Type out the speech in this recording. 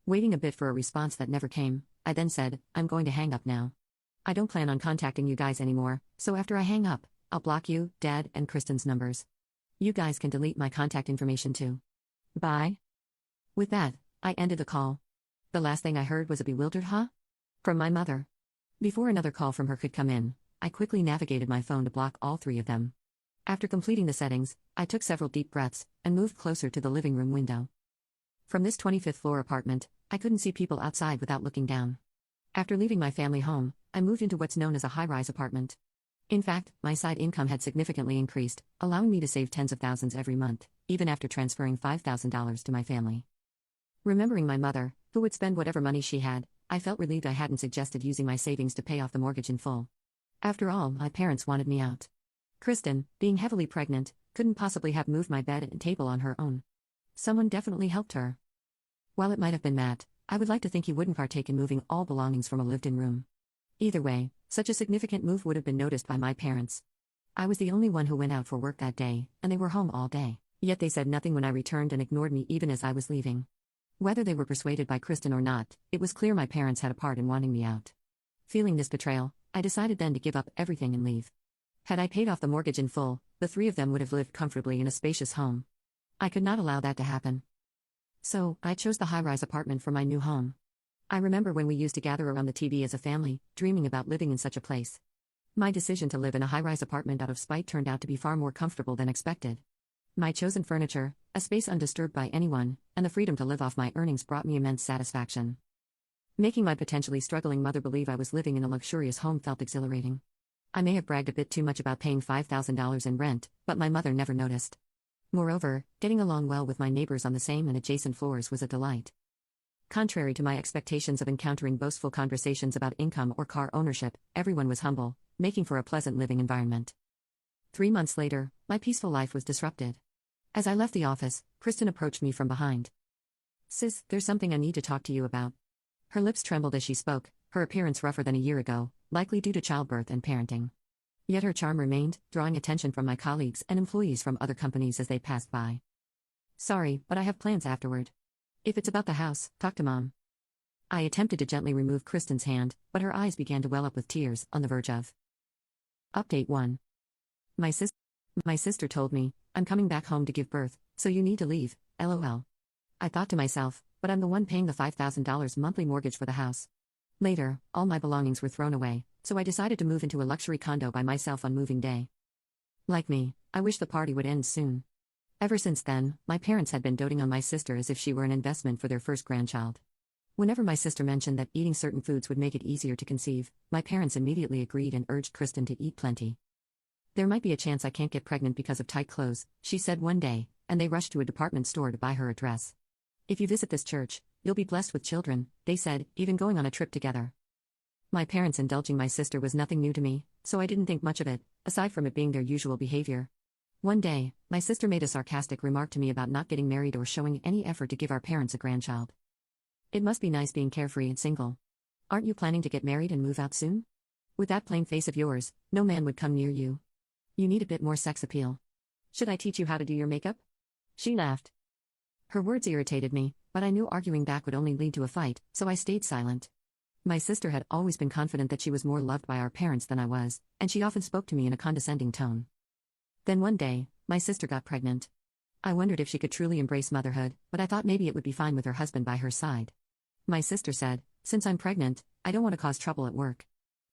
Waiting a bit for a response that never came, I then said, I'm going to hang up now. I don't plan on contacting you guys anymore, so after I hang up, I'll block you, Dad, and Kristen's numbers. You guys can delete my contact information too. Bye. With that, I ended the call. The last thing I heard was a bewildered huh? From my mother. Before another call from her could come in, I quickly navigated my phone to block all three of them. After completing the settings, I took several deep breaths and moved closer to the living room window. From this 25th floor apartment, I couldn't see people outside without looking down. After leaving my family home, I moved into what's known as a high-rise apartment. In fact, my side income had significantly increased, allowing me to save tens of thousands every month, even after transferring $5,000 to my family. Remembering my mother, who would spend whatever money she had, I felt relieved I hadn't suggested using my savings to pay off the mortgage in full. After all, my parents wanted me out. Kristen, being heavily pregnant, couldn't possibly have moved my bed and table on her own. Someone definitely helped her. While it might have been Matt, I would like to think he wouldn't partake in moving all belongings from a lived-in room. Either way, such a significant move would have been noticed by my parents. I was the only one who went out for work that day, and they were home all day, yet they said nothing when I returned and ignored me even as I was leaving. Whether they were persuaded by Kristen or not, it was clear my parents had a part in wanting me out. Feeling this betrayal, I decided then to give up everything and leave. Had I paid off the mortgage in full, the three of them would have lived comfortably in a spacious home. I could not allow that to happen. So, I chose the high-rise apartment for my new home. I remember when we used to gather around the TV as a family, dreaming about living in such a place. My decision to live in a high-rise apartment out of spite turned out to be far more comfortable than expected. My chosen furniture, a space undisturbed by anyone, and the freedom to live off my earnings brought me immense satisfaction. Making my potentially struggling mother believe I was living in a luxurious home felt exhilarating. I may have bragged a bit too much about paying $5,000 in rent, but my mother never noticed. Moreover, getting along well with my neighbors on the same and adjacent floors was a delight. Contrary to my expectations of encountering boastful conversations about income or car ownership, everyone was humble, making for a pleasant living environment. 3 months later, my peaceful life was disrupted. As I left the office, Kristen approached me from behind. "Sis, there's something I need to talk to you about." Her lips trembled as she spoke, her appearance rougher than a year ago, likely due to childbirth and parenting. Yet her charm remained, drawing attention from my colleagues and employees from other companies as they passed by. "Sorry, but I have plans afterward. If it's about the house, talk to Mom." I attempted to gently remove Kristen's hand, but her eyes began to well up with tears, on the verge of. Update 1. My sister told me, "I'm coming back home to give birth, so you need to leave, lol." I thought to myself, but I'm the one paying the $5,000 monthly mortgage for the house. Later, all my belongings were thrown away, so I decided to move into a luxury condo by myself on moving day. Like me, I wish the party would end soon. Ever since then, my parents had been doting on my sister as if she were an investment for their first grandchild. Whenever my sister mentioned that eating certain foods would make it easier to conceive, my parents immediately agreed and urged Kristen to eat plenty. "There might be a chance I can't get pregnant because of tight clothes," she said one day, and they rushed to a department store to buy her a dress. "If you visit this church, you'll be blessed with children," they said, even going on a trip together. My parents indulging my sister was nothing new to me, so I didn't think much of it, aside from it being their usual behavior. One day, my sister made a sarcastic remark to me about not getting married or showing any effort to give our parents a grandchild. "It must be nice being carefree and single. Aren't you planning to get married and move out soon? With that plain face of yours, no man would come near you. You need a bit more sex appeal. Should I teach you how to do your makeup?" She laughed. Her words irritated me, but I knew arguing back would only lead to a fight, so I stayed silent. My sister had always been confident that she was more loved by our parents than I was, and she often spoke to me in a condescending tone. Then one day, my sister got pregnant. I wondered if she could truly embrace motherhood, but I thought maybe it would be fine with her husband by her side. My sister said, "Since I'm pregnant, I don't want to cause trouble at work.